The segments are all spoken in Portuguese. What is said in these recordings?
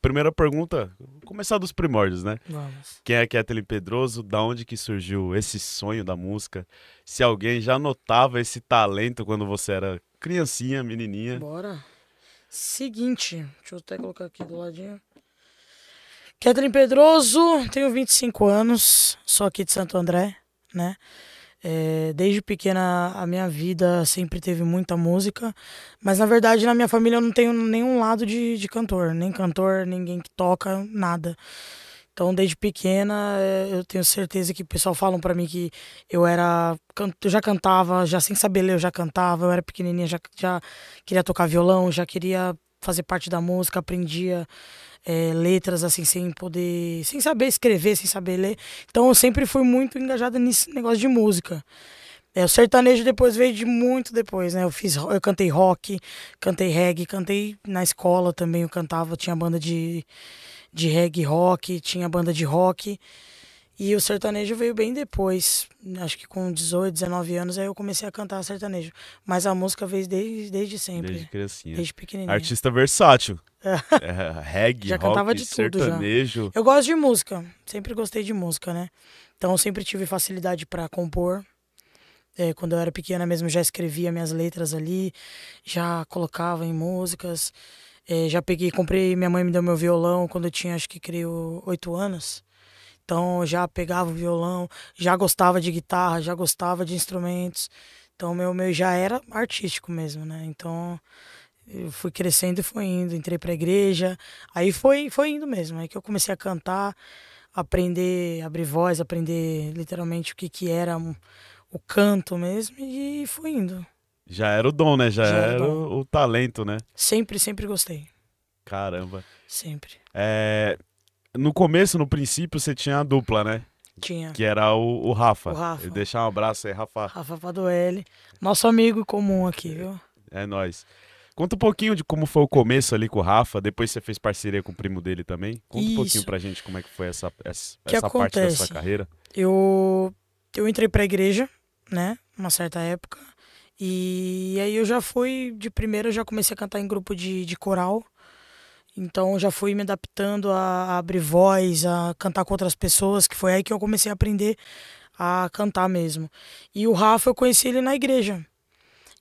Primeira pergunta, vou começar dos primórdios, né? Vamos. Quem é Kathleen Pedroso? Da onde que surgiu esse sonho da música? Se alguém já notava esse talento quando você era criancinha, menininha? Bora. Seguinte, deixa eu até colocar aqui do ladinho. Kathleen Pedroso, tenho 25 anos, sou aqui de Santo André, né? Desde pequena a minha vida sempre teve muita música, mas na verdade na minha família eu não tenho nenhum lado de cantor, nem cantor, ninguém que toca, nada. Então desde pequena eu tenho certeza que o pessoal falam pra mim que eu já cantava, já sem saber ler eu já cantava, eu era pequenininha, já queria tocar violão, já queria fazer parte da música, aprendia letras assim sem saber escrever, sem saber ler. Então eu sempre fui muito engajada nesse negócio de música. O sertanejo depois veio de muito depois, né? Eu cantei rock, cantei reggae, cantei na escola também, eu cantava, tinha banda de reggae rock, tinha banda de rock. E o sertanejo veio bem depois, acho que com 18, 19 anos, aí eu comecei a cantar sertanejo. Mas a música veio desde Desde sempre, criancinha. desde pequenininha. Artista versátil. Reggae, Já cantava rock, de tudo já. sertanejo. Eu gosto de música, sempre gostei de música, né? Então eu sempre tive facilidade para compor. Quando eu era pequena mesmo já escrevia minhas letras ali, já colocava em músicas. Já comprei, minha mãe me deu meu violão quando eu tinha, acho que creio, 8 anos. Então eu já pegava o violão, já gostava de guitarra, já gostava de instrumentos. Então meu já era artístico mesmo, né? Então eu fui crescendo e fui indo, entrei pra igreja, aí foi indo mesmo, aí que eu comecei a cantar, aprender, abrir voz, aprender literalmente o que que era o canto mesmo e fui indo. Já era o dom, né? Já Já era era dom. o talento, né? Sempre gostei, Caramba. sempre. É, no começo, no princípio, você tinha a dupla, né? Tinha Que era o o Rafa. Eu Rafa, deixar um abraço aí, Rafa. Rafa Padoelli, nosso amigo comum aqui, viu? É nóis. Conta um pouquinho de como foi o começo ali com o Rafa. Depois você fez parceria com o primo dele também. Conta um pouquinho Isso, o pra gente como é que foi essa, essa, que essa parte da sua acontece? carreira. Eu entrei pra igreja, né, uma certa época, e aí eu já fui, de primeira eu já comecei a cantar em grupo de coral, então eu já fui me adaptando a abrir voz, a cantar com outras pessoas, que foi aí que eu comecei a aprender a cantar mesmo. E o Rafa eu conheci ele na igreja,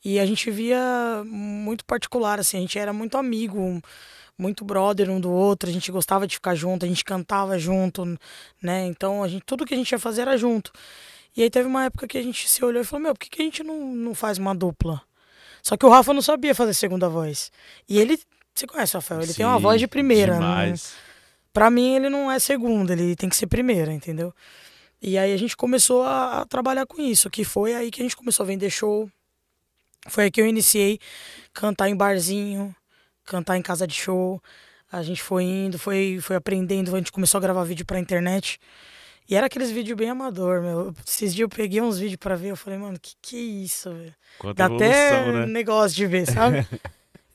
e a gente via muito particular, assim, a gente era muito amigo, muito brother um do outro, a gente gostava de ficar junto, a gente cantava junto, né, então tudo que a gente ia fazer era junto. E aí teve uma época que a gente se olhou e falou, meu, por que que a gente não faz uma dupla? Só que o Rafa não sabia fazer segunda voz. E ele, você conhece o Rafael, ele tem uma voz Sim, de primeira. demais. Pra mim ele não é segunda, ele tem que ser primeira, entendeu? E aí a gente começou a trabalhar com isso, que foi aí que a gente começou a vender show. Foi aí que eu iniciei cantar em barzinho, cantar em casa de show. A gente foi indo, foi aprendendo, a gente começou a gravar vídeo pra internet. E era aqueles vídeos bem amador, meu. Esses dias eu peguei uns vídeos pra ver, eu falei, mano, que é isso, velho? Quanta Dá evolução, até né? negócio de ver, sabe?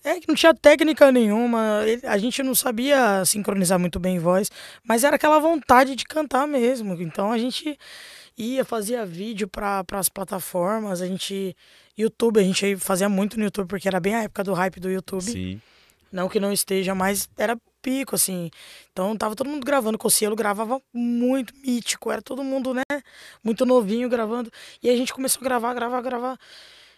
É que não tinha técnica nenhuma, a gente não sabia sincronizar muito bem voz, mas era aquela vontade de cantar mesmo. Então a gente fazia vídeo para as plataformas, YouTube, a gente fazia muito no YouTube, porque era bem a época do hype do YouTube. Sim. Não que não esteja, mas era pico, assim. Então tava todo mundo gravando, Cossielo gravava muito mítico, era todo mundo, né, muito novinho gravando. E aí a gente começou a gravar.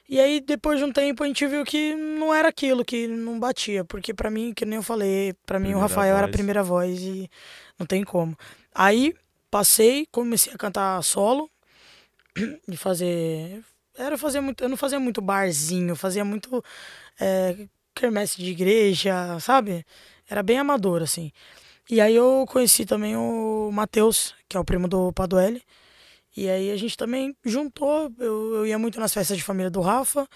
E aí depois de um tempo a gente viu que não era aquilo, que não batia. Porque pra mim, que nem eu falei, pra mim o Primeira Rafael era a voz. primeira voz e não tem como. Aí passei, comecei a cantar solo e fazer. Eu não fazia muito barzinho, eu fazia muito quermesse de igreja, sabe? Era bem amador, assim. E aí eu conheci também o Matheus, que é o primo do Padoelli. E aí a gente também juntou, eu ia muito nas festas de família do Rafa,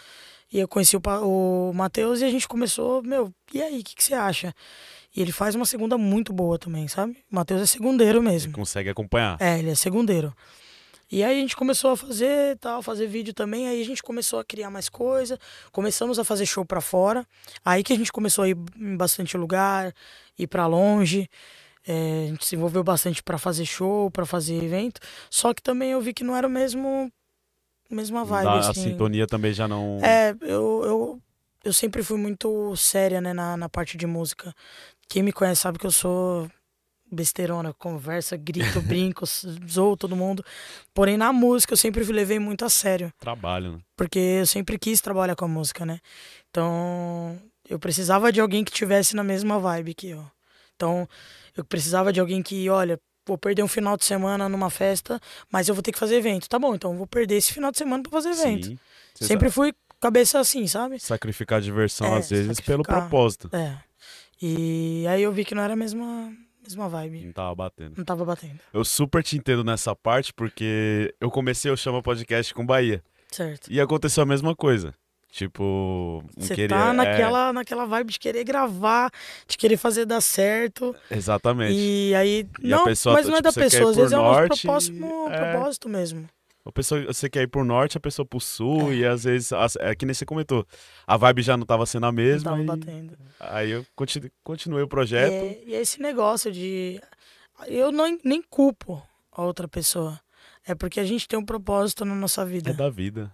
e eu conheci o Matheus e a gente começou, meu, e aí, o que você acha? E ele faz uma segunda muito boa também, sabe? O Matheus é segundeiro Ele mesmo. consegue acompanhar. Ele é segundeiro. E aí a gente começou a fazer tal, fazer vídeo também, aí a gente começou a criar mais coisa, começamos a fazer show pra fora, aí que a gente começou a ir em bastante lugar, ir pra longe, a gente se envolveu bastante pra fazer show, pra fazer evento, só que também eu vi que não era mesma Não vibe, dá, a assim. sintonia também já não. Eu sempre fui muito séria, né, na parte de música. Quem me conhece sabe que eu sou besteirona, conversa, grito, brinco, zoo todo mundo. Porém, na música eu sempre levei muito a sério. Trabalho, né? Porque eu sempre quis trabalhar com a música, né? Então, eu precisava de alguém que tivesse na mesma vibe que eu. Então, eu precisava de alguém que, olha, vou perder um final de semana numa festa, mas eu vou ter que fazer evento. Tá bom, então eu vou perder esse final de semana pra fazer evento. Sim. Sempre fui cabeça assim, sabe? Sacrificar a diversão, às vezes, pelo sacrificar. propósito. E aí eu vi que não era a mesma vibe. Não tava batendo. Não tava batendo. Eu super te entendo nessa parte, porque eu comecei o Chama Podcast com Bahia. Certo. E aconteceu a mesma coisa. Tipo, Você tá naquela vibe de querer gravar, de querer fazer dar certo. Exatamente. E aí. E não, a pessoa, mas não é tipo, da você quer ir pessoa, às por vezes é o nosso norte, propósito mesmo. A pessoa, você quer ir pro norte, a pessoa pro sul, e às vezes, é que nem você comentou, a vibe já não tava sendo a mesma. Não tava batendo. Aí eu continuei o projeto. E é esse negócio de. Eu nem culpo a outra pessoa. É porque a gente tem um propósito na nossa vida. É da vida.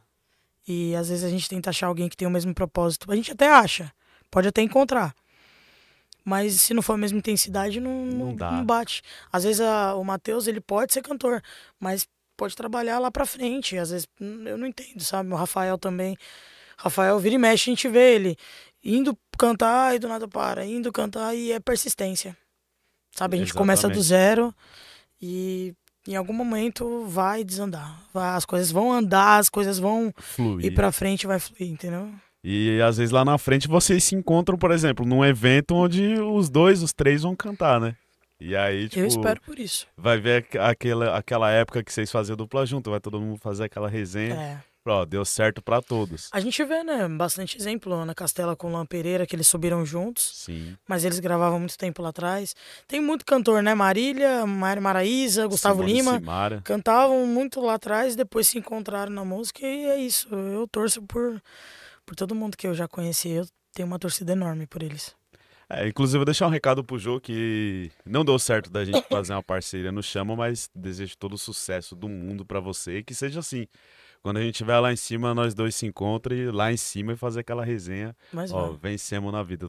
E às vezes a gente tenta achar alguém que tem o mesmo propósito. A gente até acha, pode até encontrar. Mas se não for a mesma intensidade, não bate. Às vezes o Matheus, ele pode ser cantor, mas pode trabalhar lá pra frente. Às vezes eu não entendo, sabe? O Rafael também. Rafael vira e mexe, a gente vê ele indo cantar e do nada para. Indo cantar e é persistência. Sabe? A gente começa do zero e em algum momento vai desandar. As coisas vão andar, as coisas vão fluir. Ir pra frente, vai fluir, entendeu? E às vezes lá na frente vocês se encontram, por exemplo, num evento onde os três vão cantar, né? E aí, tipo... Eu espero por isso. Vai ver aquela época que vocês faziam dupla junto, vai todo mundo fazer aquela resenha. Ó, deu certo pra todos. A gente vê, né, bastante exemplo. Ana Castela com o Luan Pereira, que eles subiram juntos. Sim. Mas eles gravavam muito tempo lá atrás. Tem muito cantor, né? Marília, Maraísa, Gustavo Lima. Simara. Cantavam muito lá atrás, depois se encontraram na música e é isso. Eu torço por todo mundo que eu já conheci. Eu tenho uma torcida enorme por eles. Inclusive, eu vou deixar um recado pro Jô que não deu certo da gente fazer uma parceria no Chama, mas desejo todo o sucesso do mundo pra você e que seja assim. Quando a gente estiver lá em cima, nós dois se encontrem lá em cima e fazer aquela resenha. Mas vencemos na vida.